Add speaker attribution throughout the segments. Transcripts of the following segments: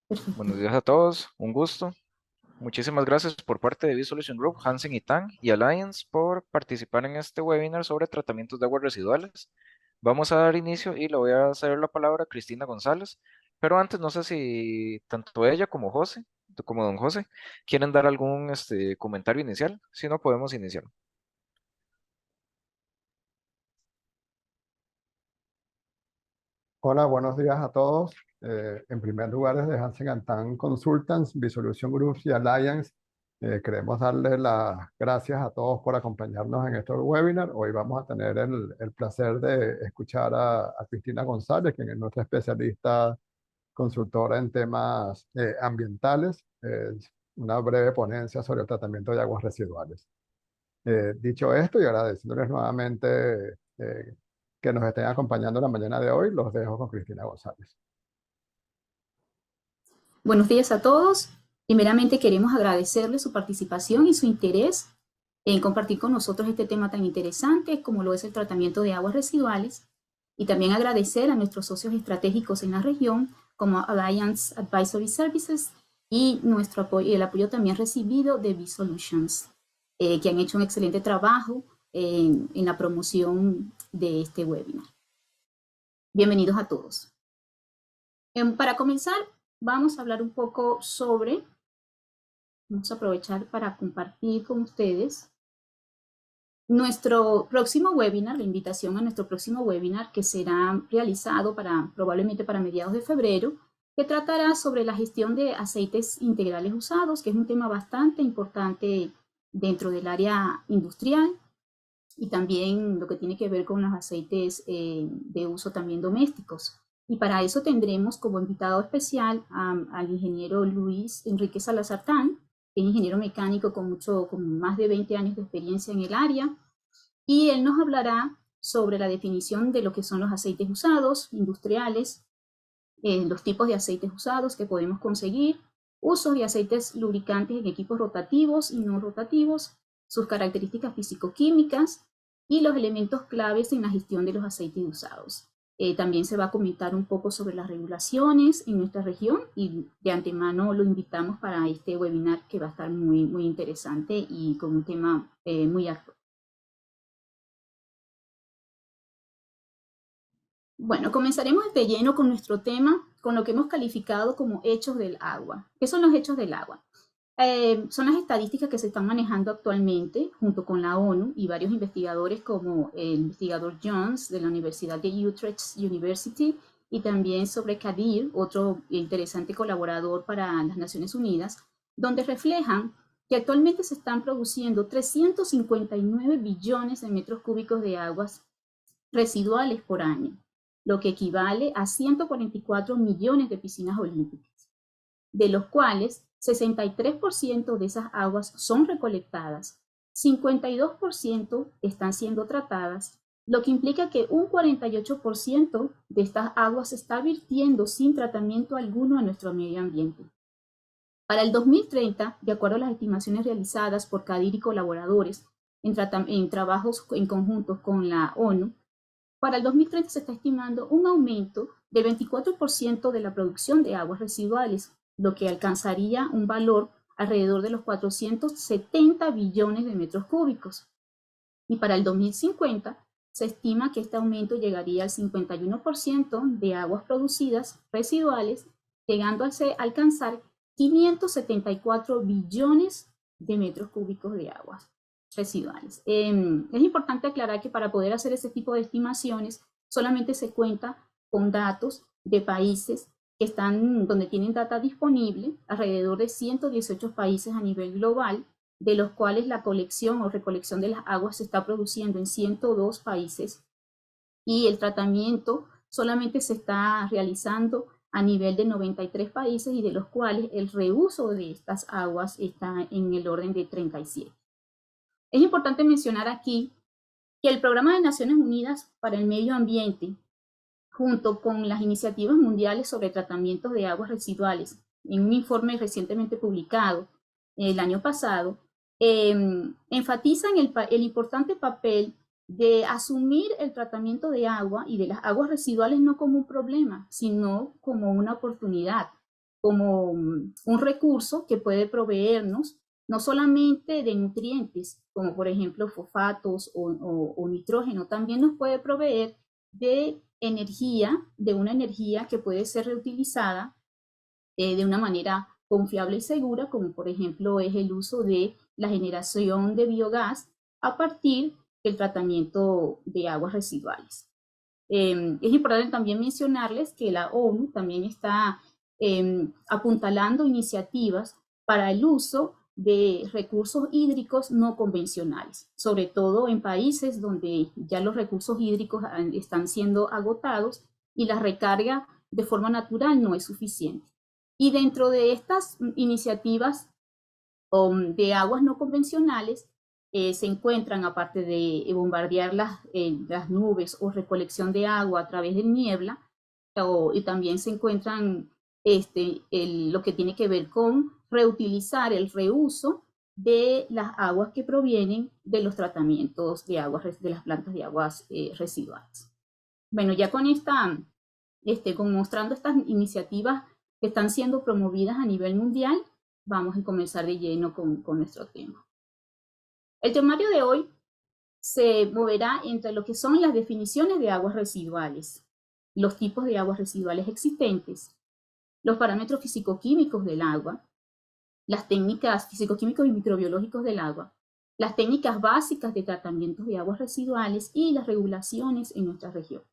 Speaker 1: Perfecto.
Speaker 2: Buenos días a todos, un gusto. Muchísimas gracias por parte de B-Solution Group, Hansen y Tang y Alliance por participar en este webinar sobre tratamientos de aguas residuales. Vamos a dar inicio y le voy a ceder la palabra a Cristina González, pero antes no sé si tanto ella como José, como don José, quieren dar algún comentario inicial. Si no, podemos iniciar.
Speaker 3: Hola, buenos días a todos. En primer lugar, desde Hansen Tan Consultants, Bisolution Groups y Alliance, queremos darles las gracias a todos por acompañarnos en este webinar. Hoy vamos a tener el placer de escuchar a Cristina González, quien es nuestra especialista consultora en temas ambientales, una breve ponencia sobre el tratamiento de aguas residuales. Dicho esto y agradeciéndoles nuevamente que nos estén acompañando la mañana de hoy, los dejo con Cristina González.
Speaker 1: Buenos días a todos. Primeramente queremos agradecerles su participación y su interés en compartir con nosotros este tema tan interesante como lo es el tratamiento de aguas residuales, y también agradecer a nuestros socios estratégicos en la región como Alliance Advisory Services y nuestro apoyo, el apoyo también recibido de B-Solutions, que han hecho un excelente trabajo en la promoción de este webinar. Bienvenidos a todos. Para comenzar, vamos a hablar un poco vamos a aprovechar para compartir con ustedes nuestro próximo webinar, la invitación a nuestro próximo webinar que será realizado probablemente para mediados de febrero, que tratará sobre la gestión de aceites integrales usados, que es un tema bastante importante dentro del área industrial, y también lo que tiene que ver con los aceites de uso también domésticos. Y para eso tendremos como invitado especial al ingeniero Luis Enrique Salazar Tan, que es ingeniero mecánico con más de 20 años de experiencia en el área, y él nos hablará sobre la definición de lo que son los aceites usados, industriales, los tipos de aceites usados que podemos conseguir, usos de aceites lubricantes en equipos rotativos y no rotativos, sus características físico-químicas y los elementos claves en la gestión de los aceites usados. También se va a comentar un poco sobre las regulaciones en nuestra región, y de antemano lo invitamos para este webinar que va a estar muy, muy interesante y con un tema muy actual. Bueno, comenzaremos de lleno con nuestro tema, con lo que hemos calificado como hechos del agua. ¿Qué son los hechos del agua? Son las estadísticas que se están manejando actualmente junto con la ONU y varios investigadores como el investigador Jones de la Universidad de Utrecht University, y también sobre Kadir, otro interesante colaborador para las Naciones Unidas, donde reflejan que actualmente se están produciendo 359 billones de metros cúbicos de aguas residuales por año, lo que equivale a 144 millones de piscinas olímpicas, de los cuales 63% de esas aguas son recolectadas, 52% están siendo tratadas, lo que implica que un 48% de estas aguas se está vertiendo sin tratamiento alguno a nuestro medio ambiente. Para el 2030, de acuerdo a las estimaciones realizadas por CADIR y colaboradores en trabajos en conjunto con la ONU, para el 2030 se está estimando un aumento del 24% de la producción de aguas residuales, lo que alcanzaría un valor alrededor de los 470 billones de metros cúbicos. Y para el 2050 se estima que este aumento llegaría al 51% de aguas producidas residuales, llegando a alcanzar 574 billones de metros cúbicos de aguas residuales. Es importante aclarar que para poder hacer ese tipo de estimaciones solamente se cuenta con datos de países que donde tienen data disponible, alrededor de 118 países a nivel global, de los cuales la colección o recolección de las aguas se está produciendo en 102 países, y el tratamiento solamente se está realizando a nivel de 93 países, y de los cuales el reuso de estas aguas está en el orden de 37. Es importante mencionar aquí que el Programa de Naciones Unidas para el Medio Ambiente, junto con las iniciativas mundiales sobre tratamientos de aguas residuales, en un informe recientemente publicado el año pasado, enfatizan el importante papel de asumir el tratamiento de agua y de las aguas residuales no como un problema, sino como una oportunidad, como un recurso que puede proveernos no solamente de nutrientes, como por ejemplo fosfatos o nitrógeno, también nos puede proveer de energía, de una energía que puede ser reutilizada de una manera confiable y segura, como por ejemplo es el uso de la generación de biogás a partir del tratamiento de aguas residuales. Es importante también mencionarles que la ONU también está apuntalando iniciativas para el uso de recursos hídricos no convencionales, sobre todo en países donde ya los recursos hídricos están siendo agotados y la recarga de forma natural no es suficiente. Y dentro de estas iniciativas de aguas no convencionales, se encuentran, aparte de bombardear las nubes o recolección de agua a través de niebla, y también se encuentran lo que tiene que ver con reutilizar el reuso de las aguas que provienen de los tratamientos de aguas, de las plantas de aguas residuales. Bueno, ya con mostrando estas iniciativas que están siendo promovidas a nivel mundial, vamos a comenzar de lleno con nuestro tema. El temario de hoy se moverá entre lo que son las definiciones de aguas residuales, los tipos de aguas residuales existentes, los parámetros físico-químicos del agua, las técnicas físico-químicos y microbiológicos del agua, las técnicas básicas de tratamiento de aguas residuales y las regulaciones en nuestra región.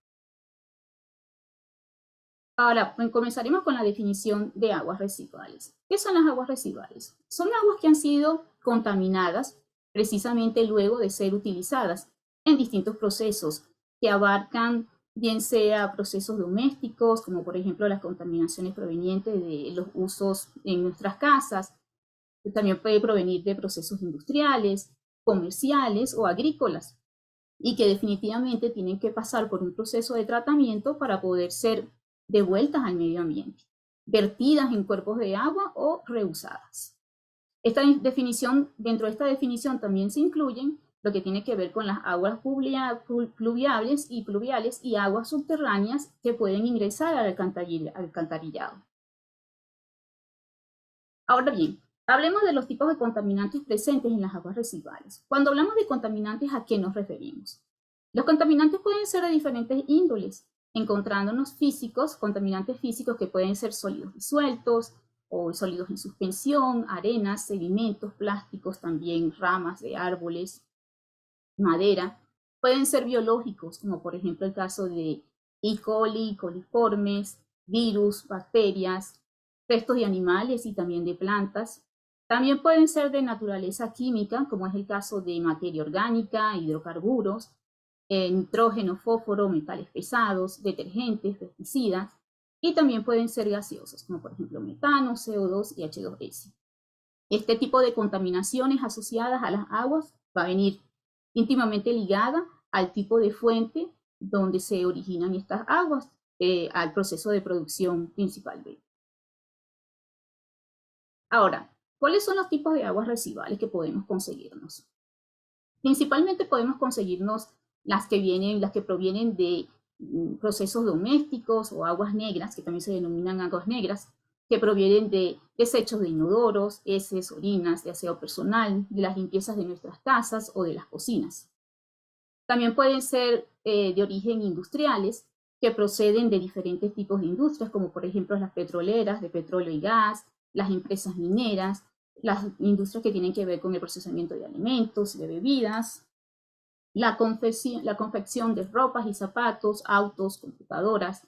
Speaker 1: Ahora, comenzaremos con la definición de aguas residuales. ¿Qué son las aguas residuales? Son aguas que han sido contaminadas precisamente luego de ser utilizadas en distintos procesos que abarcan bien sea procesos domésticos, como por ejemplo las contaminaciones provenientes de los usos en nuestras casas, también puede provenir de procesos industriales, comerciales o agrícolas, y que definitivamente tienen que pasar por un proceso de tratamiento para poder ser devueltas al medio ambiente, vertidas en cuerpos de agua o reusadas. Dentro de esta definición también se incluyen lo que tiene que ver con las aguas pluviales y aguas subterráneas que pueden ingresar al alcantarillado. Ahora bien, hablemos de los tipos de contaminantes presentes en las aguas residuales. Cuando hablamos de contaminantes, ¿a qué nos referimos? Los contaminantes pueden ser de diferentes índoles, encontrándonos contaminantes físicos que pueden ser sólidos disueltos o sólidos en suspensión, arenas, sedimentos, plásticos, también ramas de árboles, madera. Pueden ser biológicos, como por ejemplo el caso de E. coli, coliformes, virus, bacterias, restos de animales y también de plantas. También pueden ser de naturaleza química, como es el caso de materia orgánica, hidrocarburos, nitrógeno, fósforo, metales pesados, detergentes, pesticidas, y también pueden ser gaseosos, como por ejemplo metano, CO2 y H2S. Este tipo de contaminaciones asociadas a las aguas va a venir íntimamente ligada al tipo de fuente donde se originan estas aguas, al proceso de producción principalmente. Ahora, ¿cuáles son los tipos de aguas residuales que podemos conseguirnos? Principalmente podemos conseguirnos las que provienen de procesos domésticos o aguas negras, que también se denominan aguas negras, que provienen de desechos de inodoros, heces, orinas, de aseo personal, de las limpiezas de nuestras casas o de las cocinas. También pueden ser de origen industriales, que proceden de diferentes tipos de industrias, como por ejemplo las petroleras de petróleo y gas, las empresas mineras, las industrias que tienen que ver con el procesamiento de alimentos y de bebidas, la confección de ropas y zapatos, autos, computadoras,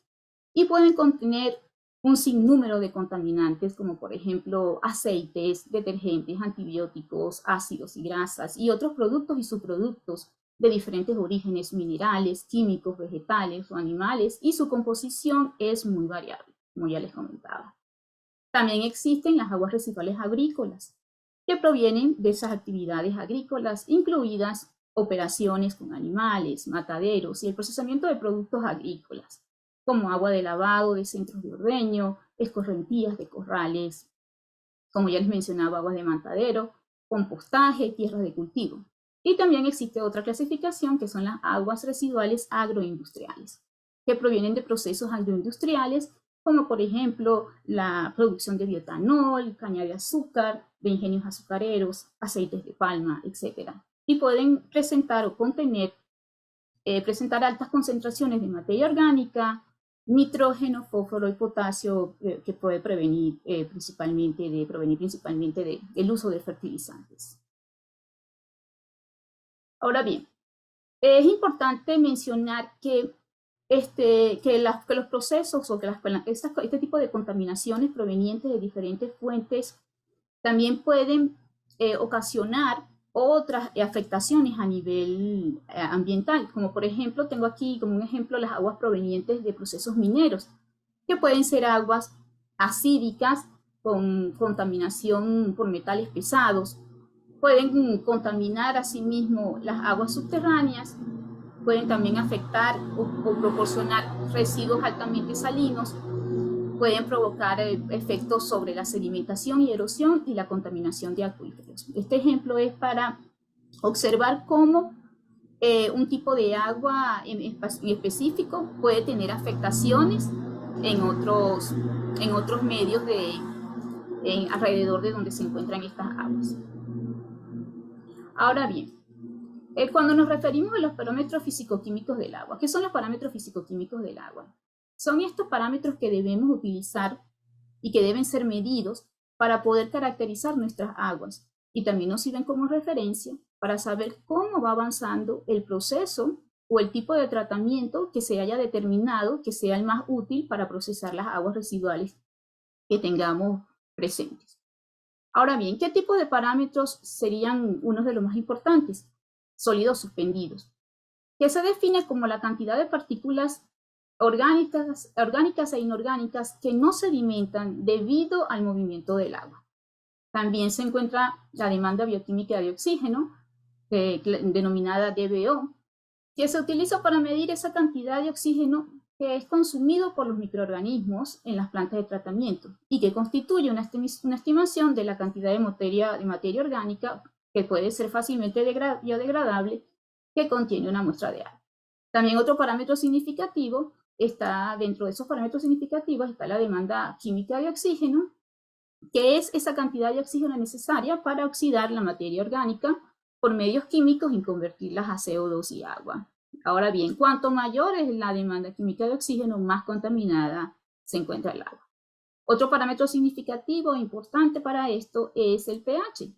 Speaker 1: y pueden contener un sinnúmero de contaminantes, como por ejemplo aceites, detergentes, antibióticos, ácidos y grasas, y otros productos y subproductos de diferentes orígenes minerales, químicos, vegetales o animales, y su composición es muy variable, como ya les comentaba. También existen las aguas residuales agrícolas, que provienen de esas actividades agrícolas, incluidas operaciones con animales, mataderos y el procesamiento de productos agrícolas, como agua de lavado de centros de ordeño, escorrentías de corrales, como ya les mencionaba, aguas de matadero, compostaje, tierras de cultivo. Y también existe otra clasificación que son las aguas residuales agroindustriales, que provienen de procesos agroindustriales como por ejemplo la producción de bioetanol, caña de azúcar, de ingenios azucareros, aceites de palma, etc. Y pueden presentar o contener, presentar altas concentraciones de materia orgánica, nitrógeno, fósforo y potasio, que puede prevenir principalmente del uso de fertilizantes. Ahora bien, es importante mencionar que los procesos o que este tipo de contaminaciones provenientes de diferentes fuentes también pueden ocasionar otras afectaciones a nivel ambiental, como por ejemplo, tengo aquí como un ejemplo las aguas provenientes de procesos mineros, que pueden ser aguas acídicas con contaminación por metales pesados, pueden contaminar asimismo las aguas subterráneas, pueden también afectar o proporcionar residuos altamente salinos, pueden provocar efectos sobre la sedimentación y erosión y la contaminación de acuíferos. Este ejemplo es para observar cómo un tipo de agua en específico puede tener afectaciones en otros medios alrededor de donde se encuentran estas aguas. Ahora bien, cuando nos referimos a los parámetros físico-químicos del agua, ¿qué son los parámetros físico-químicos del agua? Son estos parámetros que debemos utilizar y que deben ser medidos para poder caracterizar nuestras aguas, y también nos sirven como referencia para saber cómo va avanzando el proceso o el tipo de tratamiento que se haya determinado que sea el más útil para procesar las aguas residuales que tengamos presentes. Ahora bien, ¿qué tipo de parámetros serían unos de los más importantes? Sólidos suspendidos, que se define como la cantidad de partículas orgánicas e inorgánicas que no sedimentan debido al movimiento del agua. También se encuentra la demanda bioquímica de oxígeno, denominada DBO, que se utiliza para medir esa cantidad de oxígeno que es consumido por los microorganismos en las plantas de tratamiento y que constituye una estimación de la cantidad de materia orgánica que puede ser fácilmente biodegradable que contiene una muestra de agua. También otro parámetro significativo dentro de esos parámetros significativos está la demanda química de oxígeno, que es esa cantidad de oxígeno necesaria para oxidar la materia orgánica por medios químicos y convertirlas a CO2 y agua. Ahora bien, cuanto mayor es la demanda química de oxígeno, más contaminada se encuentra el agua. Otro parámetro significativo e importante para esto es el pH,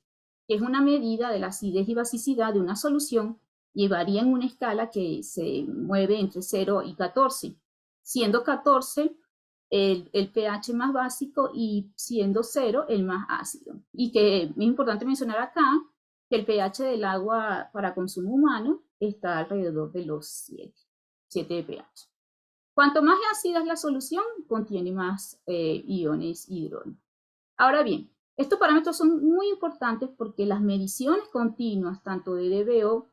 Speaker 1: que es una medida de la acidez y basicidad de una solución y varía en una escala que se mueve entre 0 y 14, siendo 14 el pH más básico y siendo 0 el más ácido. Y que es importante mencionar acá que el pH del agua para consumo humano está alrededor de los 7 de pH. Cuanto más ácida es la solución, contiene más iones hidrógeno. Ahora bien, estos parámetros son muy importantes porque las mediciones continuas, tanto de DBO,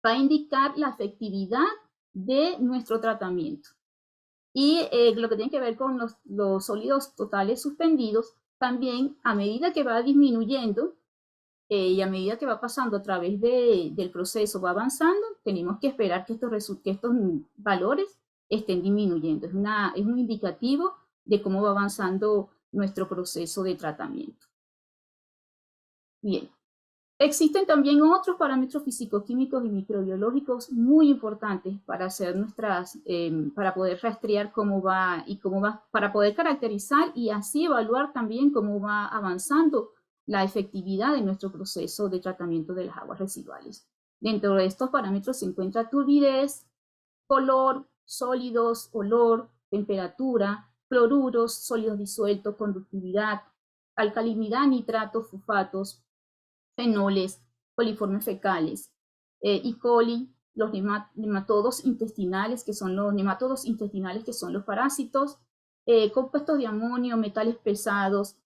Speaker 1: va a indicar la efectividad de nuestro tratamiento. Y lo que tiene que ver con los sólidos totales suspendidos, también a medida que va disminuyendo y a medida que va pasando a través del proceso, va avanzando, tenemos que esperar que estos valores estén disminuyendo. Es un indicativo de cómo va avanzando nuestro proceso de tratamiento. Bien. Existen también otros parámetros físico-químicos y microbiológicos muy importantes para hacer para poder rastrear para poder caracterizar y así evaluar también cómo va avanzando la efectividad de nuestro proceso de tratamiento de las aguas residuales. Dentro de estos parámetros se encuentra turbidez, color, sólidos, olor, temperatura, cloruros, sólidos disueltos, conductividad, alcalinidad, nitratos, fosfatos, fenoles, coliformes fecales, E. coli, los nematodos intestinales, que son los parásitos, compuestos de amonio, metales pesados,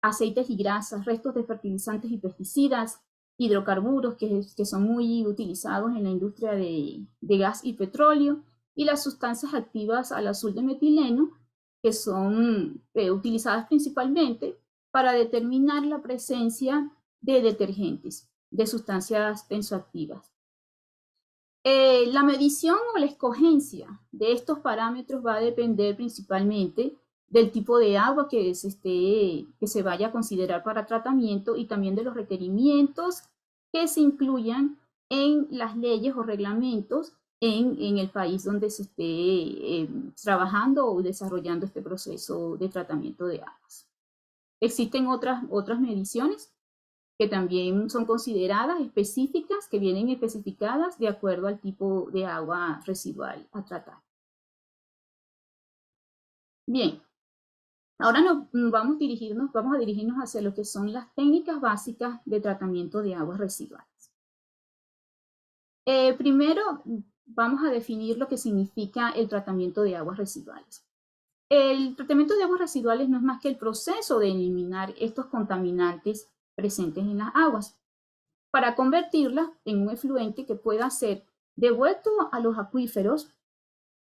Speaker 1: aceites y grasas, restos de fertilizantes y pesticidas, hidrocarburos que son muy utilizados en la industria de gas y petróleo, y las sustancias activas al azul de metileno, que son utilizadas principalmente para determinar la presencia de detergentes, de sustancias tensoactivas. La medición o la escogencia de estos parámetros va a depender principalmente del tipo de agua que se vaya a considerar para tratamiento y también de los requerimientos que se incluyan en las leyes o reglamentos en el país donde se esté trabajando o desarrollando este proceso de tratamiento de aguas. Existen otras mediciones que también son consideradas específicas, que vienen especificadas de acuerdo al tipo de agua residual a tratar. Bien, ahora vamos a dirigirnos hacia lo que son las técnicas básicas de tratamiento de aguas residuales. Primero, vamos a definir lo que significa el tratamiento de aguas residuales. El tratamiento de aguas residuales no es más que el proceso de eliminar estos contaminantes presentes en las aguas para convertirlas en un efluente que pueda ser devuelto a los acuíferos,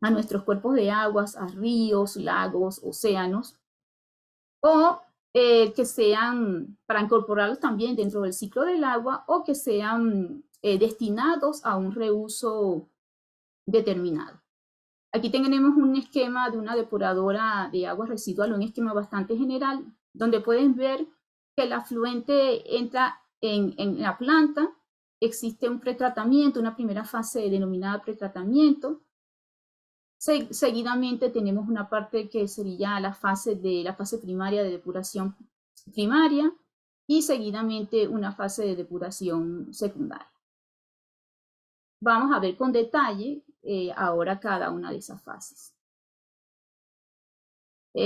Speaker 1: a nuestros cuerpos de aguas, a ríos, lagos, océanos, o que sean para incorporarlos también dentro del ciclo del agua o que sean destinados a un reuso determinado. Aquí tenemos un esquema de una depuradora de aguas residual, un esquema bastante general, donde pueden ver que el afluente entra en la planta, existe un pretratamiento, una primera fase denominada pretratamiento. Seguidamente tenemos una parte que sería la fase primaria de depuración primaria y seguidamente una fase de depuración secundaria. Vamos a ver con detalle ahora cada una de esas fases.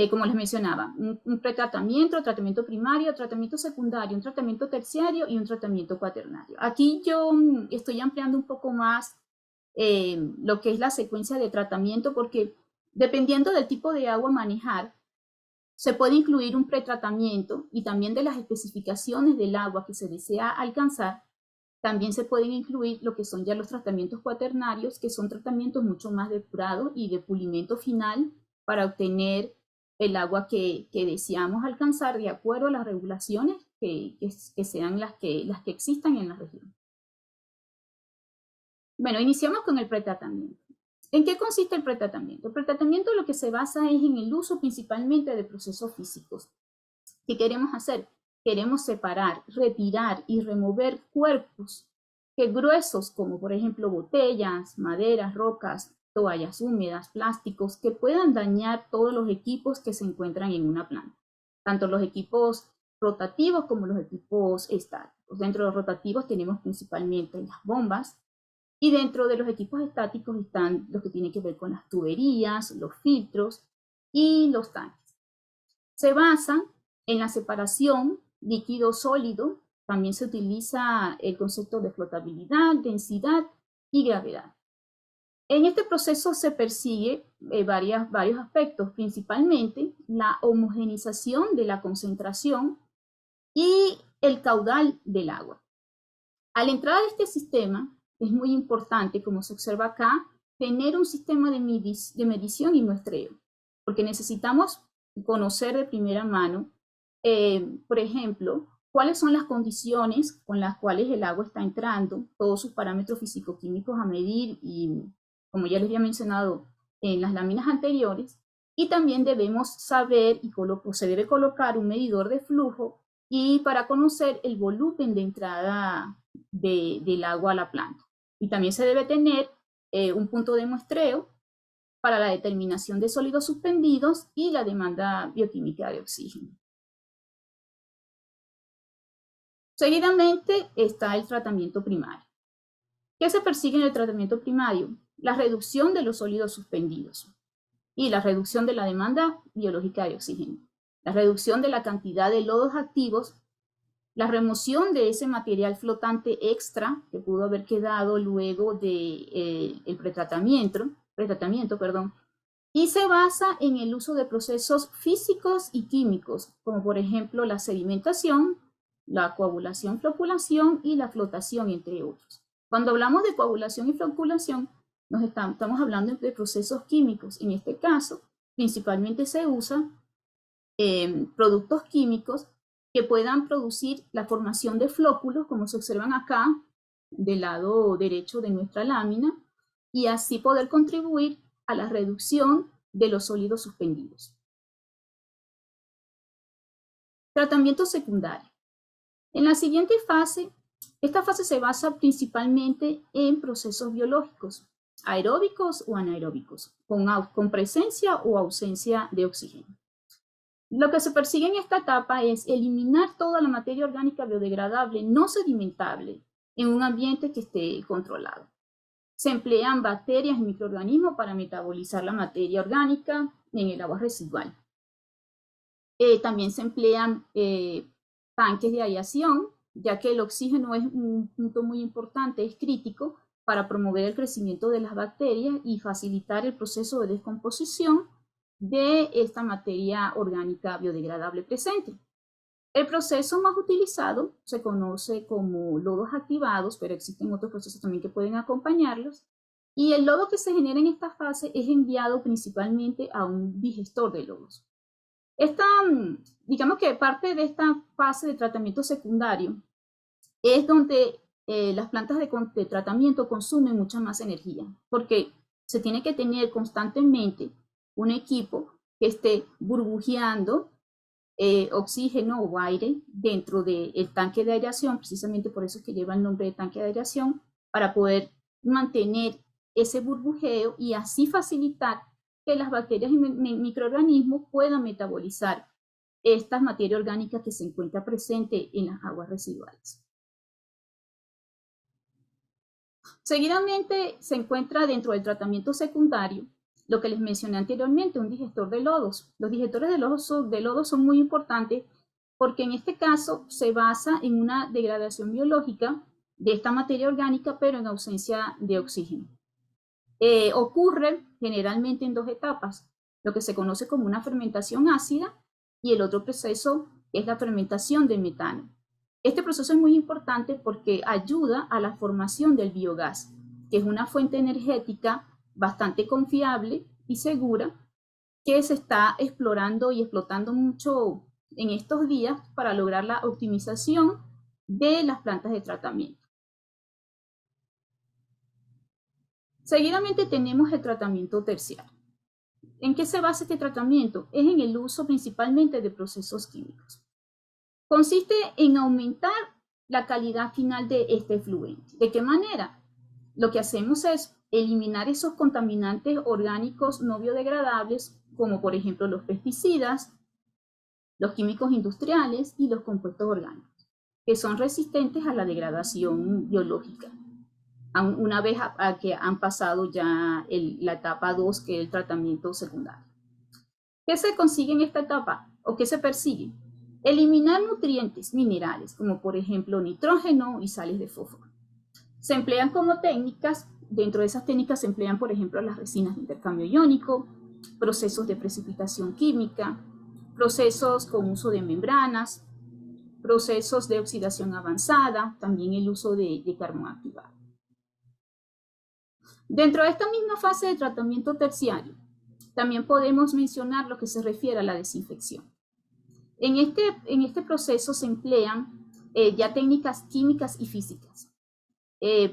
Speaker 1: Como les mencionaba, un pretratamiento, tratamiento primario, tratamiento secundario, un tratamiento terciario y un tratamiento cuaternario. Aquí yo estoy ampliando un poco más lo que es la secuencia de tratamiento porque dependiendo del tipo de agua a manejar, se puede incluir un pretratamiento y también de las especificaciones del agua que se desea alcanzar, también se pueden incluir lo que son ya los tratamientos cuaternarios, que son tratamientos mucho más depurados y de pulimento final para obtener el agua que deseamos alcanzar de acuerdo a las regulaciones que sean las que existan en la región. Bueno, iniciamos con el pretratamiento. ¿En qué consiste el pretratamiento? El pretratamiento lo que se basa es en el uso principalmente de procesos físicos. ¿Qué queremos hacer? Queremos separar, retirar y remover cuerpos gruesos como por ejemplo botellas, maderas, rocas, toallas húmedas, plásticos, que puedan dañar todos los equipos que se encuentran en una planta, tanto los equipos rotativos como los equipos estáticos. Dentro de los rotativos tenemos principalmente las bombas y dentro de los equipos estáticos están los que tienen que ver con las tuberías, los filtros y los tanques. Se basan en la separación líquido-sólido. También se utiliza el concepto de flotabilidad, densidad y gravedad. En este proceso se persigue varios aspectos, principalmente la homogeneización de la concentración y el caudal del agua. Al entrar a este sistema, es muy importante, como se observa acá, tener un sistema de medición y muestreo, porque necesitamos conocer de primera mano, por ejemplo, cuáles son las condiciones con las cuales el agua está entrando, todos sus parámetros físico-químicos a medir y, como ya les había mencionado en las láminas anteriores, y también debemos saber y se debe colocar un medidor de flujo y para conocer el volumen de entrada del agua a la planta. Y también se debe tener un punto de muestreo para la determinación de sólidos suspendidos y la demanda bioquímica de oxígeno. Seguidamente está el tratamiento primario. ¿Qué se persigue en el tratamiento primario? La reducción de los sólidos suspendidos y la reducción de la demanda biológica de oxígeno, la reducción de la cantidad de lodos activos, la remoción de ese material flotante extra que pudo haber quedado luego del pretratamiento, y se basa en el uso de procesos físicos y químicos, como por ejemplo la sedimentación, la coagulación, floculación y la flotación, entre otros. Cuando hablamos de coagulación y floculación, estamos hablando de procesos químicos. En este caso, principalmente se usan productos químicos que puedan producir la formación de flóculos, como se observan acá, del lado derecho de nuestra lámina, y así poder contribuir a la reducción de los sólidos suspendidos. Tratamiento secundario. En la siguiente fase, esta fase se basa principalmente en procesos biológicos, aeróbicos o anaeróbicos, con presencia o ausencia de oxígeno. Lo que se persigue en esta etapa es eliminar toda la materia orgánica biodegradable no sedimentable en un ambiente que esté controlado. Se emplean bacterias y microorganismos para metabolizar la materia orgánica en el agua residual. También se emplean tanques de aireación, ya que el oxígeno es un punto muy importante, es crítico para promover el crecimiento de las bacterias y facilitar el proceso de descomposición de esta materia orgánica biodegradable presente. El proceso más utilizado se conoce como lodos activados, pero existen otros procesos también que pueden acompañarlos. Y el lodo que se genera en esta fase es enviado principalmente a un digestor de lodos. Digamos que parte de esta fase de tratamiento secundario es donde las plantas de tratamiento consumen mucha más energía, porque se tiene que tener constantemente un equipo que esté burbujeando oxígeno o aire dentro del tanque de aireación, precisamente por eso es que lleva el nombre de tanque de aireación, para poder mantener ese burbujeo y así facilitar que las bacterias y microorganismos puedan metabolizar esta materia orgánica que se encuentra presente en las aguas residuales. Seguidamente se encuentra dentro del tratamiento secundario lo que les mencioné anteriormente, un digestor de lodos. Los digestores de lodos son muy importantes porque en este caso se basa en una degradación biológica de esta materia orgánica, pero en ausencia de oxígeno. Ocurre generalmente en dos etapas, lo que se conoce como una fermentación ácida y el otro proceso es la fermentación de metano. Este proceso es muy importante porque ayuda a la formación del biogás, que es una fuente energética bastante confiable y segura que se está explorando y explotando mucho en estos días para lograr la optimización de las plantas de tratamiento. Seguidamente tenemos el tratamiento terciario. ¿En qué se basa este tratamiento? Es en el uso principalmente de procesos químicos. Consiste en aumentar la calidad final de este efluente. ¿De qué manera? Lo que hacemos es eliminar esos contaminantes orgánicos no biodegradables, como por ejemplo los pesticidas, los químicos industriales y los compuestos orgánicos, que son resistentes a la degradación biológica, una vez que han pasado ya la etapa 2, que es el tratamiento secundario. ¿Qué se consigue en esta etapa o qué se persigue? Eliminar nutrientes minerales, como por ejemplo nitrógeno y sales de fósforo. Se emplean como técnicas, dentro de esas técnicas se emplean, por ejemplo, las resinas de intercambio iónico, procesos de precipitación química, procesos con uso de membranas, procesos de oxidación avanzada, también el uso de carbón activado. Dentro de esta misma fase de tratamiento terciario, también podemos mencionar lo que se refiere a la desinfección. En este proceso se emplean ya técnicas químicas y físicas.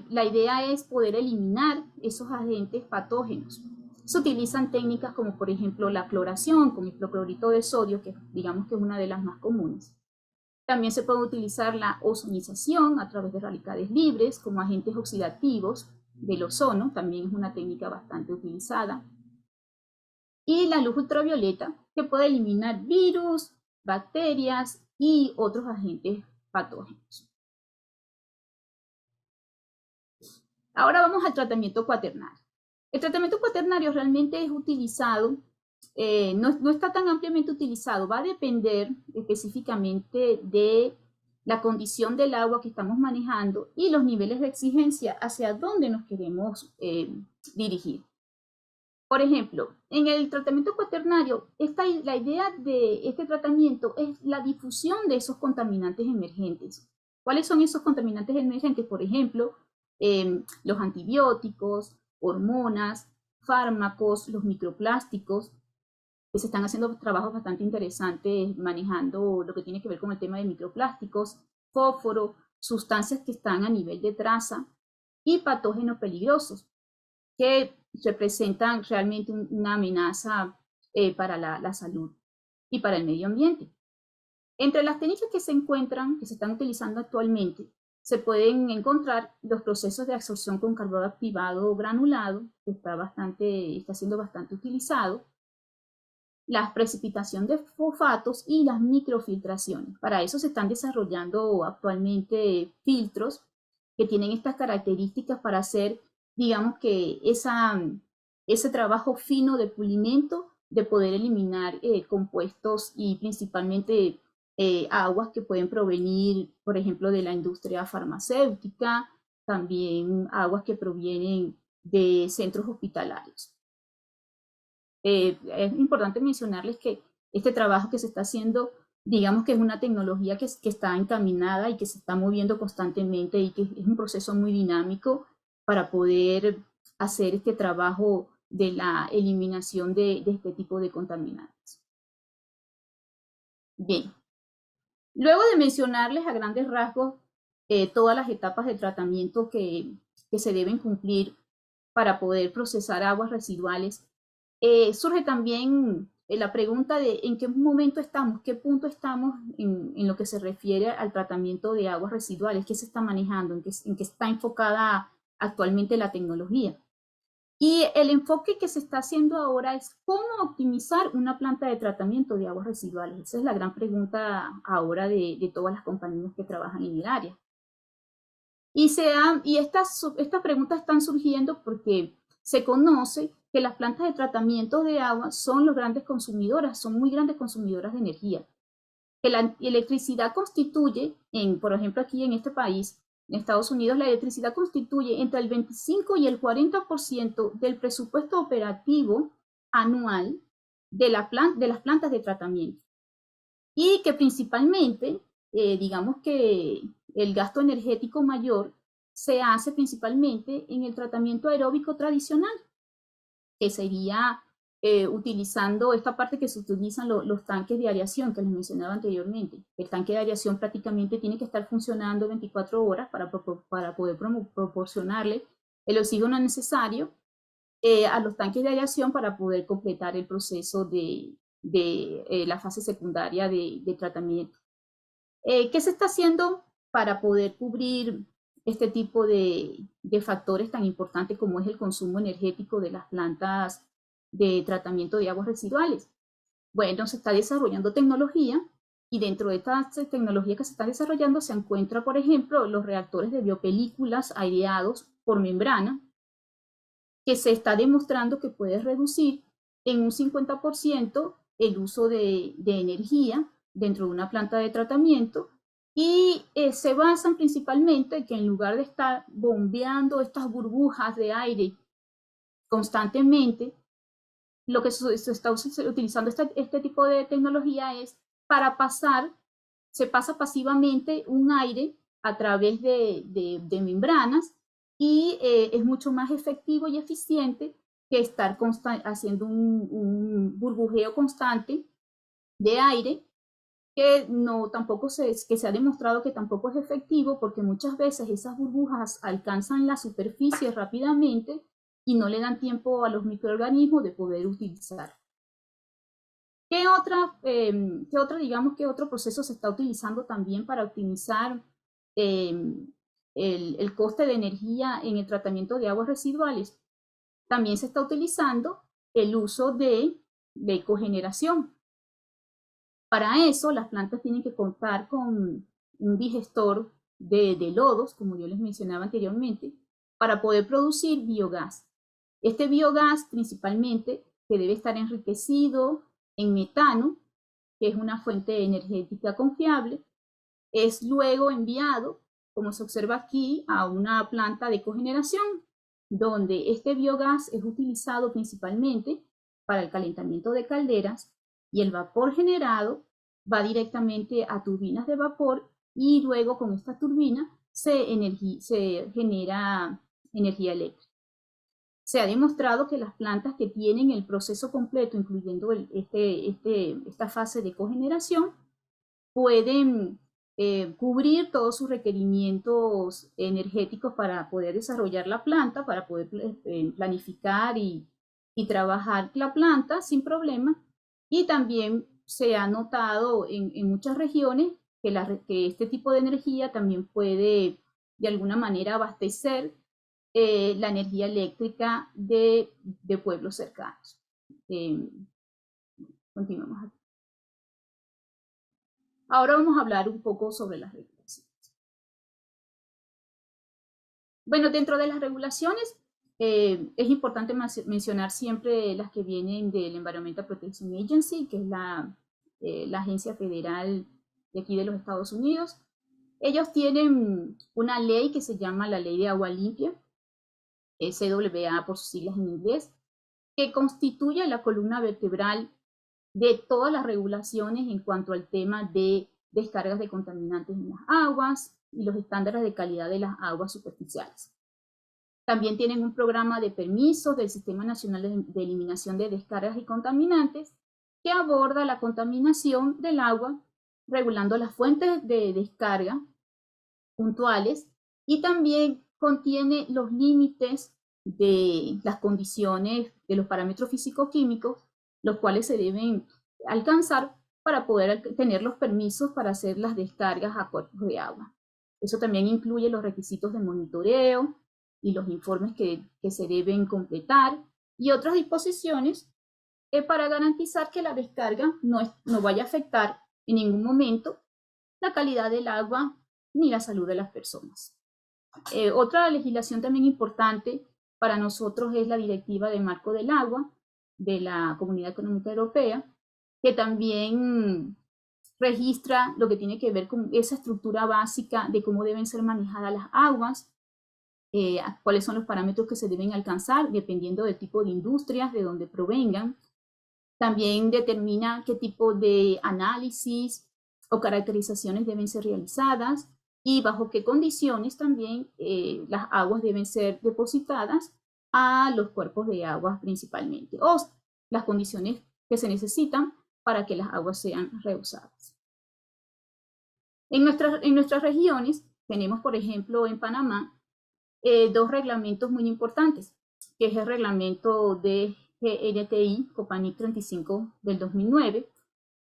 Speaker 1: La idea es poder eliminar esos agentes patógenos. Se utilizan técnicas como por ejemplo la cloración con hipoclorito de sodio, que digamos que es una de las más comunes. También se puede utilizar la ozonización a través de radicales libres como agentes oxidativos del ozono, también es una técnica bastante utilizada. Y la luz ultravioleta, que puede eliminar virus, bacterias y otros agentes patógenos. Ahora vamos al tratamiento cuaternario. El tratamiento cuaternario realmente es utilizado, no está tan ampliamente utilizado, va a depender específicamente de la condición del agua que estamos manejando y los niveles de exigencia hacia dónde nos queremos dirigir. Por ejemplo, en el tratamiento cuaternario, la idea de este tratamiento es la difusión de esos contaminantes emergentes. ¿Cuáles son esos contaminantes emergentes? Por ejemplo, los antibióticos, hormonas, fármacos, los microplásticos, que se están haciendo trabajos bastante interesantes manejando lo que tiene que ver con el tema de microplásticos, fósforo, sustancias que están a nivel de traza y patógenos peligrosos que representan realmente una amenaza para la salud y para el medio ambiente. Entre las técnicas que se encuentran, que se están utilizando actualmente, se pueden encontrar los procesos de absorción con carbono activado granulado, que está siendo bastante utilizado, la precipitación de fosfatos y las microfiltraciones. Para eso se están desarrollando actualmente filtros que tienen estas características para hacer, digamos que ese trabajo fino de pulimento, de poder eliminar compuestos y principalmente aguas que pueden provenir, por ejemplo, de la industria farmacéutica, también aguas que provienen de centros hospitalarios. Es importante mencionarles que este trabajo que se está haciendo, digamos que es una tecnología que está encaminada y que se está moviendo constantemente y que es un proceso muy dinámico para poder hacer este trabajo de la eliminación de este tipo de contaminantes. Bien, luego de mencionarles a grandes rasgos todas las etapas de tratamiento que se deben cumplir para poder procesar aguas residuales, surge también la pregunta de en qué momento estamos, qué punto estamos en lo que se refiere al tratamiento de aguas residuales, qué se está manejando, en qué está enfocada actualmente la tecnología. Y el enfoque que se está haciendo ahora es cómo optimizar una planta de tratamiento de aguas residuales. Esa es la gran pregunta ahora de todas las compañías que trabajan en el área. Y estas preguntas están surgiendo porque se conoce que las plantas de tratamiento de agua son muy grandes consumidoras de energía. Que la electricidad constituye, por ejemplo aquí en este país, en Estados Unidos, la electricidad constituye entre el 25 y el 40% del presupuesto operativo anual de las plantas de tratamiento. Y que principalmente, digamos que el gasto energético mayor se hace principalmente en el tratamiento aeróbico tradicional, que sería utilizando esta parte que se utilizan los tanques de aireación que les mencionaba anteriormente. El tanque de aireación prácticamente tiene que estar funcionando 24 horas para poder proporcionarle el oxígeno necesario a los tanques de aireación para poder completar el proceso de la fase secundaria de tratamiento. ¿Qué se está haciendo para poder cubrir este tipo de factores tan importantes como es el consumo energético de las plantas de tratamiento de aguas residuales? Bueno, se está desarrollando tecnología y dentro de estas tecnologías que se están desarrollando se encuentra, por ejemplo, los reactores de biopelículas aireados por membrana, que se está demostrando que puede reducir en un 50% el uso de energía dentro de una planta de tratamiento y se basan principalmente en que en lugar de estar bombeando estas burbujas de aire constantemente, lo que se está utilizando este tipo de tecnología es se pasa pasivamente un aire a través de membranas y es mucho más efectivo y eficiente que estar haciendo un burbujeo constante de aire que se ha demostrado que tampoco es efectivo porque muchas veces esas burbujas alcanzan la superficie rápidamente y no le dan tiempo a los microorganismos de poder utilizar. ¿Qué otro proceso se está utilizando también para optimizar el coste de energía en el tratamiento de aguas residuales? También se está utilizando el uso de cogeneración. Para eso, las plantas tienen que contar con un digestor de lodos, como yo les mencionaba anteriormente, para poder producir biogás. Este biogás, principalmente, que debe estar enriquecido en metano, que es una fuente energética confiable, es luego enviado, como se observa aquí, a una planta de cogeneración, donde este biogás es utilizado principalmente para el calentamiento de calderas y el vapor generado va directamente a turbinas de vapor y luego con esta turbina se genera energía eléctrica. Se ha demostrado que las plantas que tienen el proceso completo, incluyendo esta fase de cogeneración, pueden cubrir todos sus requerimientos energéticos para poder desarrollar la planta, para poder planificar y trabajar la planta sin problema, y también se ha notado en muchas regiones que este tipo de energía también puede de alguna manera abastecer la energía eléctrica de pueblos cercanos. Continuamos aquí. Ahora vamos a hablar un poco sobre las regulaciones. Bueno, dentro de las regulaciones es importante mencionar siempre las que vienen del Environmental Protection Agency, que es la agencia federal de aquí de los Estados Unidos. Ellos tienen una ley que se llama la Ley de Agua Limpia, CWA por sus siglas en inglés, que constituye la columna vertebral de todas las regulaciones en cuanto al tema de descargas de contaminantes en las aguas y los estándares de calidad de las aguas superficiales. También tienen un programa de permisos del Sistema Nacional de Eliminación de Descargas y Contaminantes que aborda la contaminación del agua, regulando las fuentes de descarga puntuales, y también contiene los límites de las condiciones de los parámetros físico-químicos, los cuales se deben alcanzar para poder tener los permisos para hacer las descargas a cuerpos de agua. Eso también incluye los requisitos de monitoreo y los informes que se deben completar y otras disposiciones para garantizar que la descarga no vaya a afectar en ningún momento la calidad del agua ni la salud de las personas. Otra legislación también importante para nosotros es la Directiva de Marco del Agua de la Comunidad Económica Europea, que también registra lo que tiene que ver con esa estructura básica de cómo deben ser manejadas las aguas, cuáles son los parámetros que se deben alcanzar dependiendo del tipo de industrias de donde provengan. También determina qué tipo de análisis o caracterizaciones deben ser realizadas y bajo qué condiciones también las aguas deben ser depositadas a los cuerpos de agua principalmente, o las condiciones que se necesitan para que las aguas sean reusadas. En nuestras regiones tenemos, por ejemplo, en Panamá, dos reglamentos muy importantes, que es el reglamento de GNTI, Copanic 35 del 2009,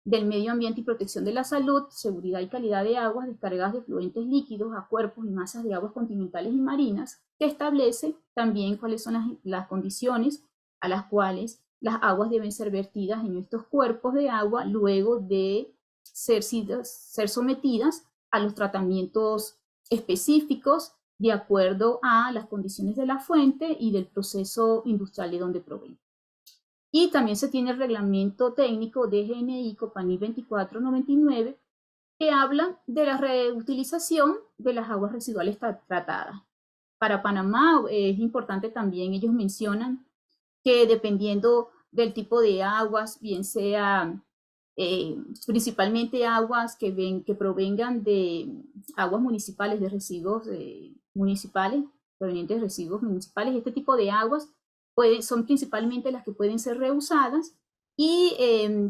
Speaker 1: del Medio Ambiente y Protección de la Salud, Seguridad y Calidad de Aguas descargadas de fluentes líquidos a cuerpos y masas de aguas continentales y marinas, que establece también cuáles son las condiciones a las cuales las aguas deben ser vertidas en estos cuerpos de agua luego de ser sometidas a los tratamientos específicos de acuerdo a las condiciones de la fuente y del proceso industrial de donde proviene. Y también se tiene el reglamento técnico de GNI Copanic 2499 que habla de la reutilización de las aguas residuales tratadas. Para Panamá es importante también, ellos mencionan que dependiendo del tipo de aguas, bien sea principalmente aguas que provengan de aguas municipales, de residuos municipales, provenientes de residuos municipales, este tipo de aguas son principalmente las que pueden ser reusadas y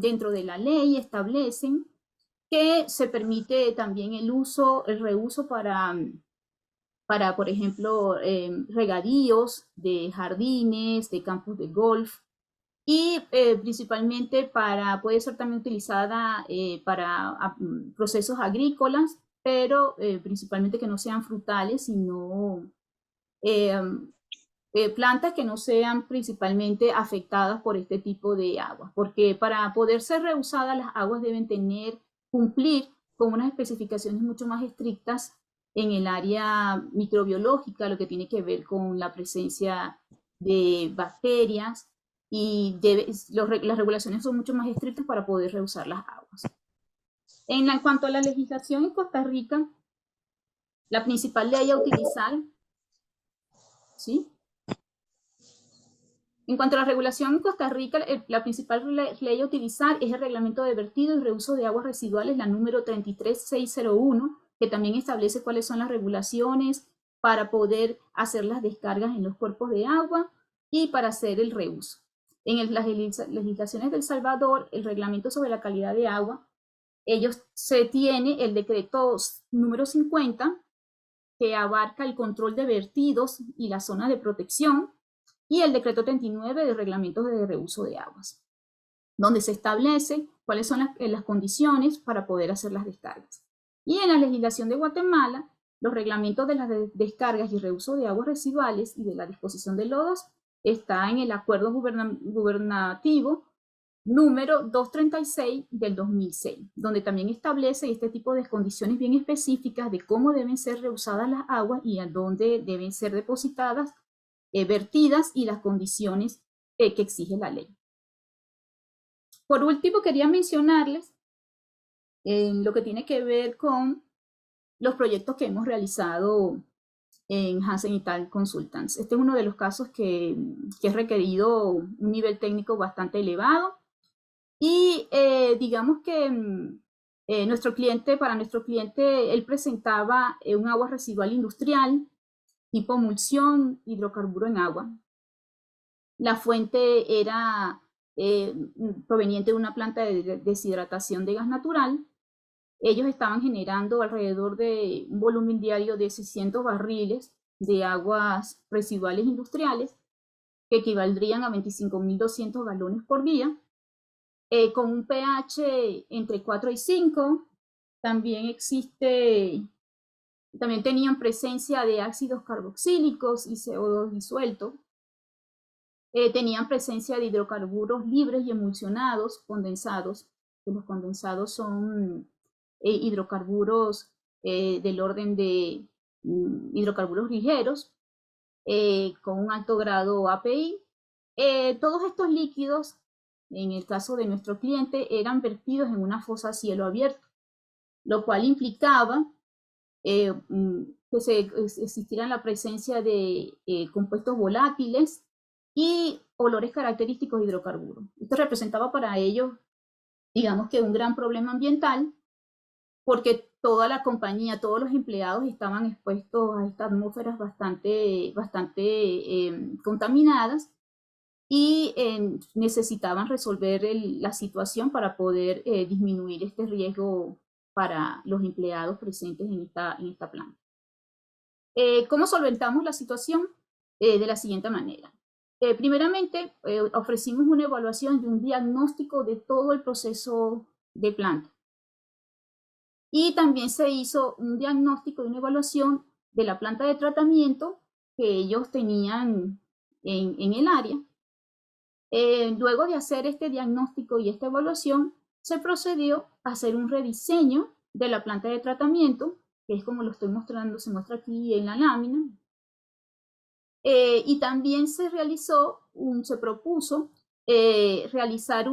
Speaker 1: dentro de la ley establecen que se permite también el reuso para por ejemplo, regadíos de jardines, de campos de golf y principalmente puede ser también utilizada para procesos agrícolas, pero principalmente que no sean frutales, sino plantas que no sean principalmente afectadas por este tipo de aguas, porque para poder ser reusadas las aguas deben cumplir con unas especificaciones mucho más estrictas en el área microbiológica, lo que tiene que ver con la presencia de bacterias, y las regulaciones son mucho más estrictas para poder reusar las aguas. En cuanto a la legislación en Costa Rica, la principal ley a utilizar, ¿sí? En cuanto a la regulación en Costa Rica, la principal ley a utilizar es el Reglamento de Vertido y Reuso de Aguas Residuales, la número 33601, que también establece cuáles son las regulaciones para poder hacer las descargas en los cuerpos de agua y para hacer el reuso. En las legislaciones de El Salvador, el Reglamento sobre la Calidad de Agua, se tiene el decreto número 50, que abarca el control de vertidos y la zona de protección, y el decreto 39 de reglamentos de reuso de aguas, donde se establece cuáles son las condiciones para poder hacer las descargas. Y en la legislación de Guatemala, los reglamentos de las descargas y reuso de aguas residuales y de la disposición de lodos está en el acuerdo gubernativo número 236 del 2006, donde también establece este tipo de condiciones bien específicas de cómo deben ser reusadas las aguas y a dónde deben ser depositadas, vertidas y las condiciones que exige la ley. Por último, quería mencionarles lo que tiene que ver con los proyectos que hemos realizado en Hansen y Tal Consultants. Este es uno de los casos que ha requerido un nivel técnico bastante elevado y digamos que para nuestro cliente, él presentaba un agua residual industrial tipo emulsión, hidrocarburo en agua. La fuente era proveniente de una planta de deshidratación de gas natural. Ellos estaban generando alrededor de un volumen diario de 600 barriles de aguas residuales industriales, que equivaldrían a 25.200 galones por día, con un pH entre 4 y 5. También tenían presencia de ácidos carboxílicos y CO2 disuelto. Tenían presencia de hidrocarburos libres y emulsionados, condensados. Los condensados son hidrocarburos del orden de hidrocarburos ligeros, con un alto grado API. Todos estos líquidos, en el caso de nuestro cliente, eran vertidos en una fosa a cielo abierto, lo cual implicaba que existiera la presencia de compuestos volátiles y olores característicos de hidrocarburos. Esto representaba para ellos, digamos que un gran problema ambiental, porque toda la compañía, todos los empleados estaban expuestos a estas atmósferas bastante contaminadas y necesitaban resolver la situación para poder disminuir este riesgo para los empleados presentes en esta planta. ¿Cómo solventamos la situación? De la siguiente manera. Primeramente, ofrecimos una evaluación de un diagnóstico de todo el proceso de planta. Y también se hizo un diagnóstico y una evaluación de la planta de tratamiento que ellos tenían en el área. Luego de hacer este diagnóstico y esta evaluación, se procedió a hacer un rediseño de la planta de tratamiento, que es como lo estoy mostrando, se muestra aquí en la lámina. Y también se propuso realizar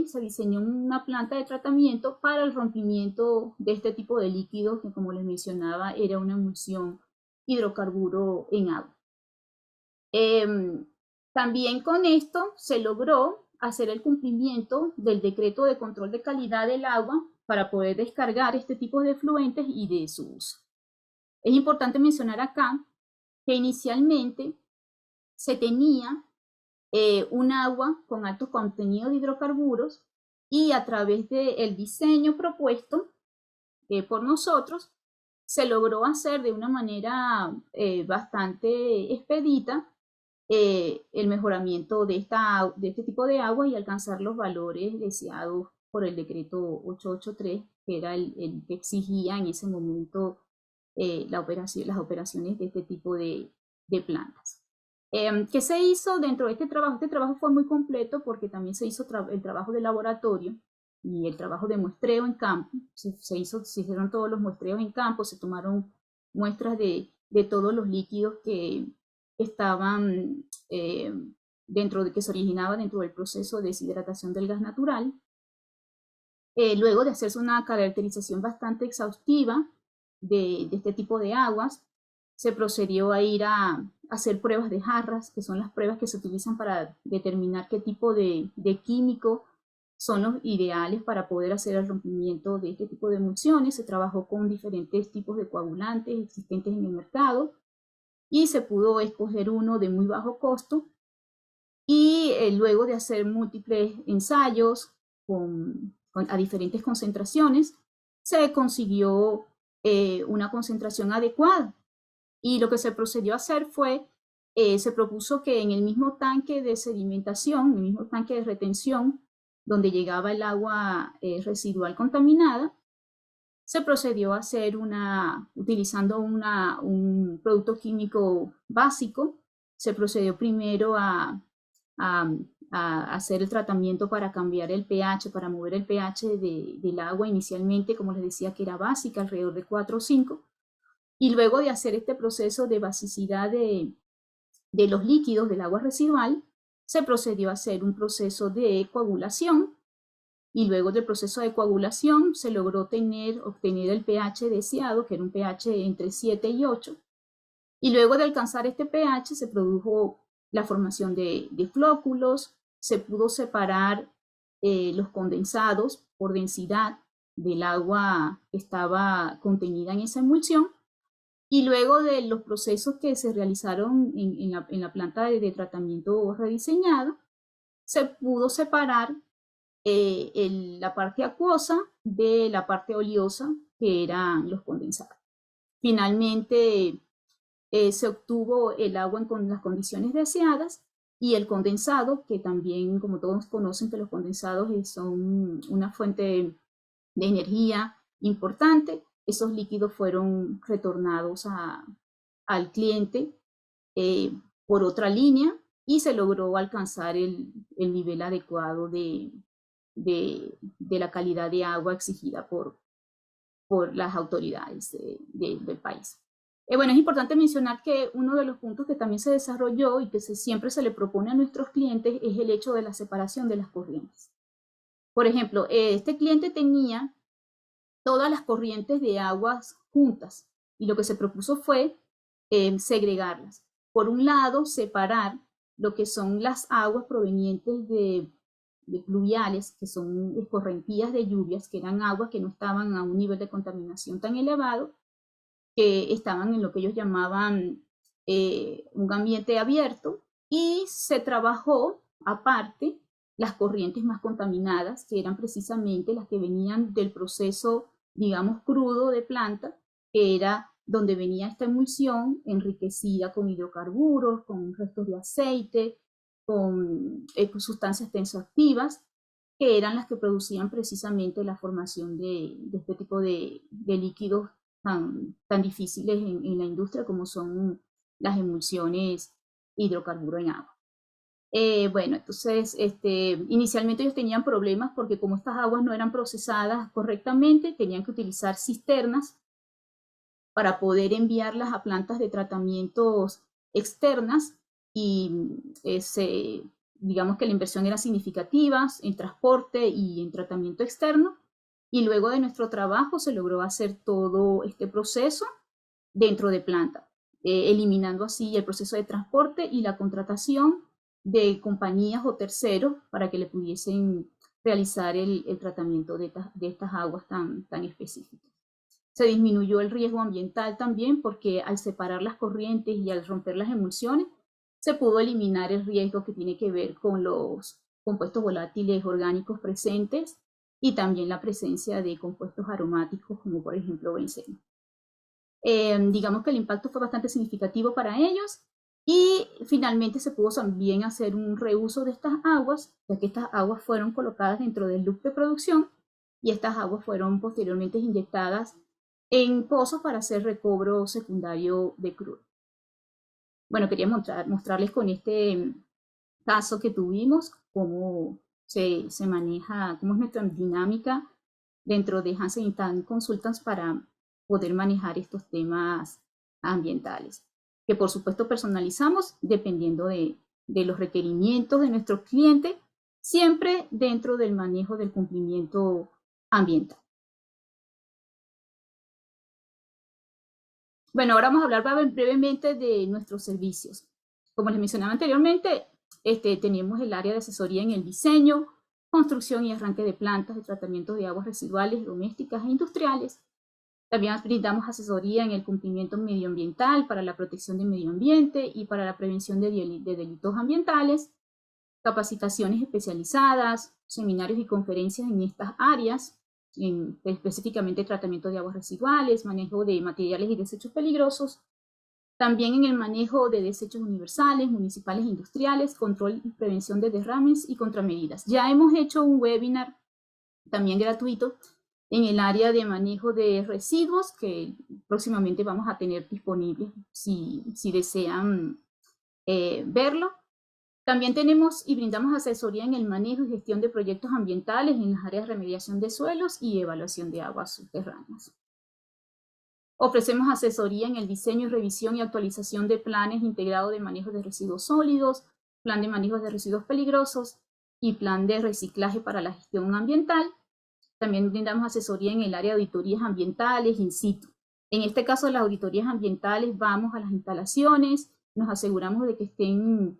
Speaker 1: se diseñó una planta de tratamiento para el rompimiento de este tipo de líquidos, que como les mencionaba, era una emulsión hidrocarburo en agua. También con esto se logró hacer el cumplimiento del decreto de control de calidad del agua para poder descargar este tipo de efluentes y de su uso. Es importante mencionar acá que inicialmente se tenía un agua con alto contenido de hidrocarburos y a través del diseño propuesto por nosotros se logró hacer de una manera bastante expedita el mejoramiento de este tipo de agua y alcanzar los valores deseados por el decreto 883, que era el que exigía en ese momento las operaciones de este tipo de plantas. ¿Qué se hizo dentro de este trabajo? Este trabajo fue muy completo porque también se hizo el trabajo de laboratorio y el trabajo de muestreo en campo. Se hicieron todos los muestreos en campo, se tomaron muestras de todos los líquidos que estaban que se originaba dentro del proceso de deshidratación del gas natural. Luego de hacerse una caracterización bastante exhaustiva de este tipo de aguas, se procedió a ir a hacer pruebas de jarras, que son las pruebas que se utilizan para determinar qué tipo de químico son los ideales para poder hacer el rompimiento de este tipo de emulsiones. Se trabajó con diferentes tipos de coagulantes existentes en el mercado y se pudo escoger uno de muy bajo costo. Y luego de hacer múltiples ensayos a diferentes concentraciones, se consiguió una concentración adecuada. Y lo que se procedió a hacer fue, se propuso que en el mismo tanque de sedimentación, en el mismo tanque de retención, donde llegaba el agua residual contaminada, se procedió a hacer utilizando un producto químico básico, se procedió primero a hacer el tratamiento para cambiar el pH, para mover el pH del agua inicialmente, como les decía, que era básica, alrededor de 4 o 5, y luego de hacer este proceso de basicidad de los líquidos del agua residual, se procedió a hacer un proceso de coagulación, y luego del proceso de coagulación se logró obtener el pH deseado, que era un pH entre 7 y 8, y luego de alcanzar este pH se produjo la formación de flóculos, se pudo separar los condensados por densidad del agua que estaba contenida en esa emulsión, y luego de los procesos que se realizaron en la planta de tratamiento rediseñada, se pudo separar la parte acuosa de la parte oleosa, que eran los condensados. Finalmente se obtuvo el agua con las condiciones deseadas, y el condensado, que también, como todos conocen, que los condensados son una fuente de energía importante. Esos líquidos fueron retornados al cliente por otra línea, y se logró alcanzar el nivel adecuado de la calidad de agua exigida por las autoridades del país. Bueno, es importante mencionar que uno de los puntos que también se desarrolló y que siempre se le propone a nuestros clientes es el hecho de la separación de las corrientes. Por ejemplo, este cliente tenía todas las corrientes de aguas juntas, y lo que se propuso fue segregarlas. Por un lado, separar lo que son las aguas provenientes de pluviales, que son escorrentías de lluvias, que eran aguas que no estaban a un nivel de contaminación tan elevado, que estaban en lo que ellos llamaban un ambiente abierto, y se trabajó aparte las corrientes más contaminadas, que eran precisamente las que venían del proceso, digamos, crudo de planta, que era donde venía esta emulsión enriquecida con hidrocarburos, con restos de aceite, con sustancias tensoactivas, que eran las que producían precisamente la formación de este tipo de líquidos tan difíciles en la industria, como son las emulsiones hidrocarburo en agua. Bueno, entonces inicialmente ellos tenían problemas porque, como estas aguas no eran procesadas correctamente, tenían que utilizar cisternas para poder enviarlas a plantas de tratamientos externas, y digamos que la inversión era significativa en transporte y en tratamiento externo, y luego de nuestro trabajo se logró hacer todo este proceso dentro de planta, eliminando así el proceso de transporte y la contratación de compañías o terceros para que le pudiesen realizar el tratamiento de estas aguas tan específicas. Se disminuyó el riesgo ambiental también, porque al separar las corrientes y al romper las emulsiones, se pudo eliminar el riesgo que tiene que ver con los compuestos volátiles orgánicos presentes, y también la presencia de compuestos aromáticos, como por ejemplo benceno. Digamos que el impacto fue bastante significativo para ellos, y finalmente se pudo también hacer un reuso de estas aguas, ya que estas aguas fueron colocadas dentro del loop de producción, y estas aguas fueron posteriormente inyectadas en pozos para hacer recobro secundario de crudo. Bueno, quería mostrarles con este caso que tuvimos cómo se maneja, cómo es nuestra dinámica dentro de Hansen & Tang Consultants para poder manejar estos temas ambientales, que por supuesto personalizamos dependiendo de los requerimientos de nuestros clientes, siempre dentro del manejo del cumplimiento ambiental. Bueno, ahora vamos a hablar brevemente de nuestros servicios. Como les mencionaba anteriormente, tenemos el área de asesoría en el diseño, construcción y arranque de plantas de tratamiento de aguas residuales domésticas e industriales. También brindamos asesoría en el cumplimiento medioambiental, para la protección del medio ambiente y para la prevención de delitos ambientales, capacitaciones especializadas, seminarios y conferencias en estas áreas, específicamente tratamiento de aguas residuales, manejo de materiales y desechos peligrosos, También en el manejo de desechos universales, municipales e industriales, control y prevención de derrames y contramedidas. Ya hemos hecho un webinar también gratuito en el área de manejo de residuos que próximamente vamos a tener disponible si desean verlo. También tenemos y brindamos asesoría en el manejo y gestión de proyectos ambientales en las áreas de remediación de suelos y evaluación de aguas subterráneas. Ofrecemos asesoría en el diseño, revisión y actualización de planes integrados de manejo de residuos sólidos, plan de manejo de residuos peligrosos y plan de reciclaje para la gestión ambiental. También brindamos asesoría en el área de auditorías ambientales in situ. En este caso, las auditorías ambientales, vamos a las instalaciones, nos aseguramos de que estén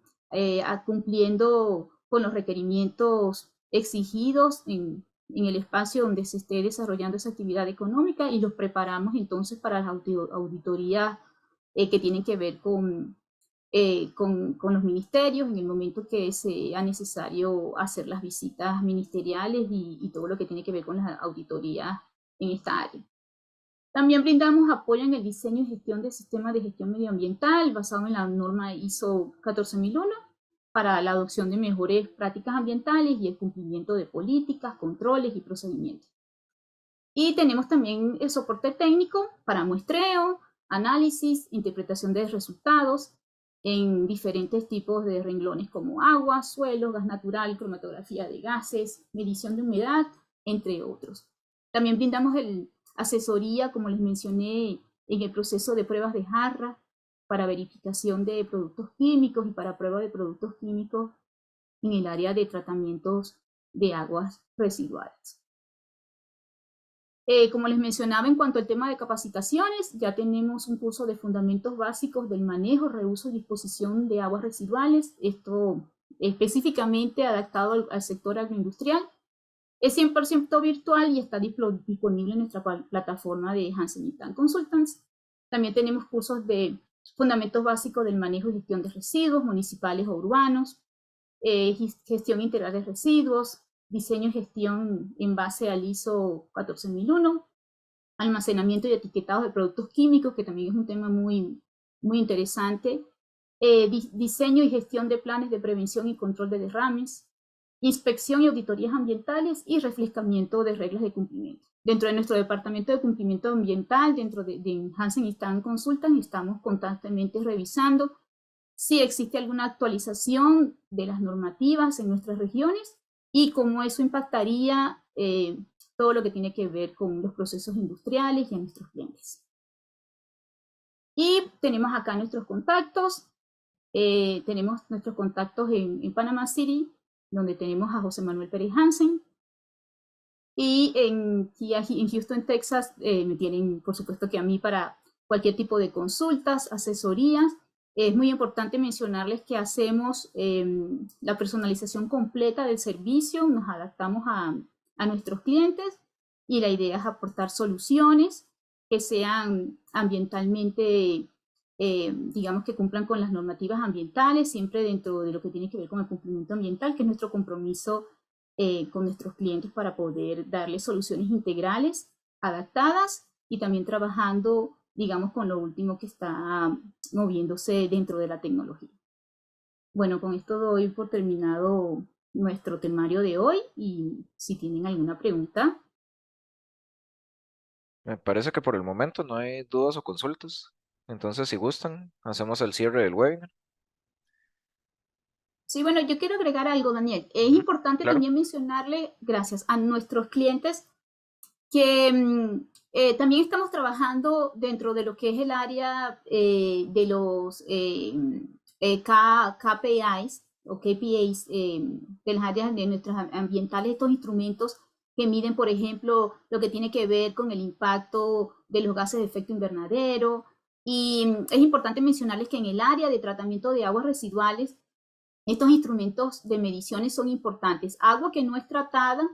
Speaker 1: cumpliendo con los requerimientos exigidos en el espacio donde se esté desarrollando esa actividad económica y los preparamos entonces para las auditorías que tienen que ver con los ministerios en el momento que sea necesario hacer las visitas ministeriales y todo lo que tiene que ver con las auditorías en esta área. También brindamos apoyo en el diseño y gestión de sistemas de gestión medioambiental basado en la norma ISO 14001 para la adopción de mejores prácticas ambientales y el cumplimiento de políticas, controles y procedimientos. Y tenemos también el soporte técnico para muestreo, análisis, interpretación de resultados en diferentes tipos de renglones como agua, suelo, gas natural, cromatografía de gases, medición de humedad, entre otros. También brindamos asesoría, como les mencioné, en el proceso de pruebas de jarra para verificación de productos químicos y para prueba de productos químicos en el área de tratamientos de aguas residuales. Como les mencionaba, en cuanto al tema de capacitaciones, ya tenemos un curso de fundamentos básicos del manejo, reuso y disposición de aguas residuales, esto específicamente adaptado al sector agroindustrial. Es 100% virtual y está disponible en nuestra plataforma de Hansen & Tang Consultants. También tenemos cursos de fundamentos básicos del manejo y gestión de residuos municipales o urbanos, gestión integral de residuos, diseño y gestión en base al ISO 14001, almacenamiento y etiquetado de productos químicos, que también es un tema muy interesante, diseño y gestión de planes de prevención y control de derrames, inspección y auditorías ambientales y refrescamiento de reglas de cumplimiento. Dentro de nuestro departamento de cumplimiento ambiental, dentro de Hansen & Tang Consultants, estamos constantemente revisando si existe alguna actualización de las normativas en nuestras regiones y cómo eso impactaría todo lo que tiene que ver con los procesos industriales y a nuestros clientes. Y tenemos acá nuestros contactos. Tenemos nuestros contactos en Panama City, donde tenemos a José Manuel Pérez Hansen. Y en Houston, Texas, me tienen, por supuesto, que a mí para cualquier tipo de consultas, asesorías. Es muy importante mencionarles que hacemos la personalización completa del servicio, nos adaptamos a nuestros clientes y la idea es aportar soluciones que sean ambientalmente, digamos que cumplan con las normativas ambientales, siempre dentro de lo que tiene que ver con el cumplimiento ambiental, que es nuestro compromiso con nuestros clientes para poder darles soluciones integrales, adaptadas y también trabajando, digamos, con lo último que está moviéndose dentro de la tecnología. Bueno, con esto doy por terminado nuestro temario de hoy y si tienen alguna pregunta.
Speaker 2: Me parece que por el momento no hay dudas o consultas. Entonces, si gustan, hacemos el cierre del webinar.
Speaker 1: Sí, bueno, yo quiero agregar algo, Daniel. Es importante
Speaker 2: Claro.
Speaker 1: también mencionarle, gracias a nuestros clientes, que también estamos trabajando dentro de lo que es el área de los KPIs o KPIs de las áreas de nuestras ambientales, estos instrumentos que miden, por ejemplo, lo que tiene que ver con el impacto de los gases de efecto invernadero. Y es importante mencionarles que en el área de tratamiento de aguas residuales, estos instrumentos de mediciones son importantes. Agua que no es tratada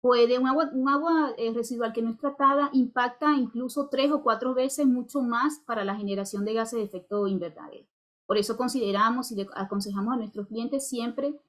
Speaker 1: un agua residual que no es tratada impacta incluso 3 o 4 veces mucho más para la generación de gases de efecto invernadero. Por eso consideramos y le aconsejamos a nuestros clientes siempre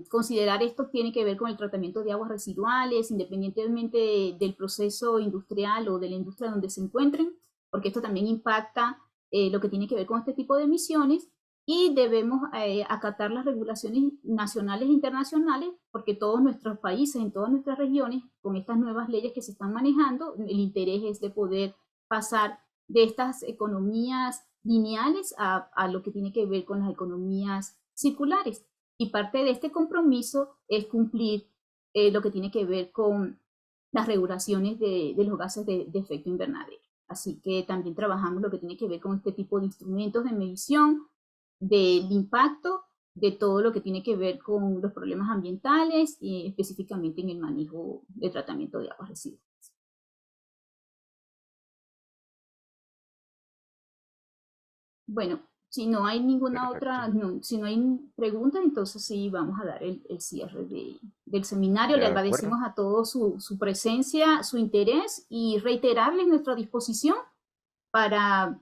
Speaker 1: considerar esto tiene que ver con el tratamiento de aguas residuales, independientemente del proceso industrial o de la industria donde se encuentren, porque esto también impacta lo que tiene que ver con este tipo de emisiones y debemos acatar las regulaciones nacionales e internacionales porque todos nuestros países, en todas nuestras regiones, con estas nuevas leyes que se están manejando, el interés es de poder pasar de estas economías lineales a lo que tiene que ver con las economías circulares. Y parte de este compromiso es cumplir lo que tiene que ver con las regulaciones de los gases de efecto invernadero. Así que también trabajamos lo que tiene que ver con este tipo de instrumentos de medición del impacto de todo lo que tiene que ver con los problemas ambientales y específicamente en el manejo de tratamiento de aguas residuales. Bueno, si no hay ninguna otra,
Speaker 2: Perfecto.
Speaker 1: si no hay preguntas, entonces sí vamos a dar el cierre del seminario. Le
Speaker 2: De acuerdo.
Speaker 1: agradecemos a todos su presencia, su interés y reiterarles nuestra disposición para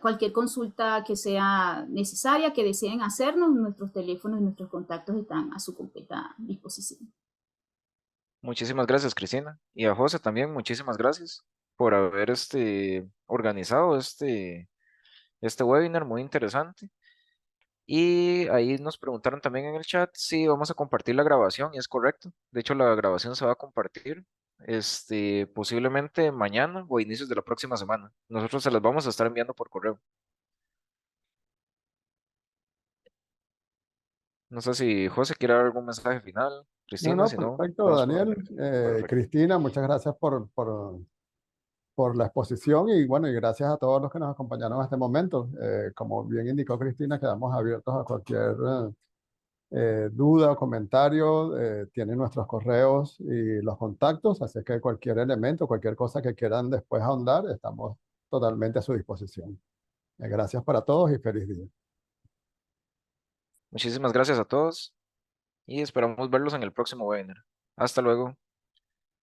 Speaker 1: cualquier consulta que sea necesaria, que deseen hacernos. Nuestros teléfonos y nuestros contactos están a su completa disposición.
Speaker 2: Muchísimas gracias, Cristina. Y a José también, muchísimas gracias por haber organizado este webinar muy interesante. Y ahí nos preguntaron también en el chat si vamos a compartir la grabación, y es correcto. De hecho, la grabación se va a compartir posiblemente mañana o a inicios de la próxima semana. Nosotros se las vamos a estar enviando por correo. No sé si José quiere dar algún mensaje final,
Speaker 3: No,
Speaker 2: Cristina,
Speaker 3: no,
Speaker 2: si no,
Speaker 3: perfecto,
Speaker 2: vamos con
Speaker 3: Daniel.
Speaker 2: el... Perfecto.
Speaker 3: Cristina, muchas gracias por la exposición y bueno, y gracias a todos los que nos acompañaron en este momento. Como bien indicó Cristina, quedamos abiertos a cualquier duda o comentario. Tienen nuestros correos y los contactos, así que cualquier elemento, cualquier cosa que quieran después ahondar, estamos totalmente a su disposición. Gracias para todos y feliz día.
Speaker 2: Muchísimas gracias a todos y esperamos verlos en el próximo webinar. Hasta luego.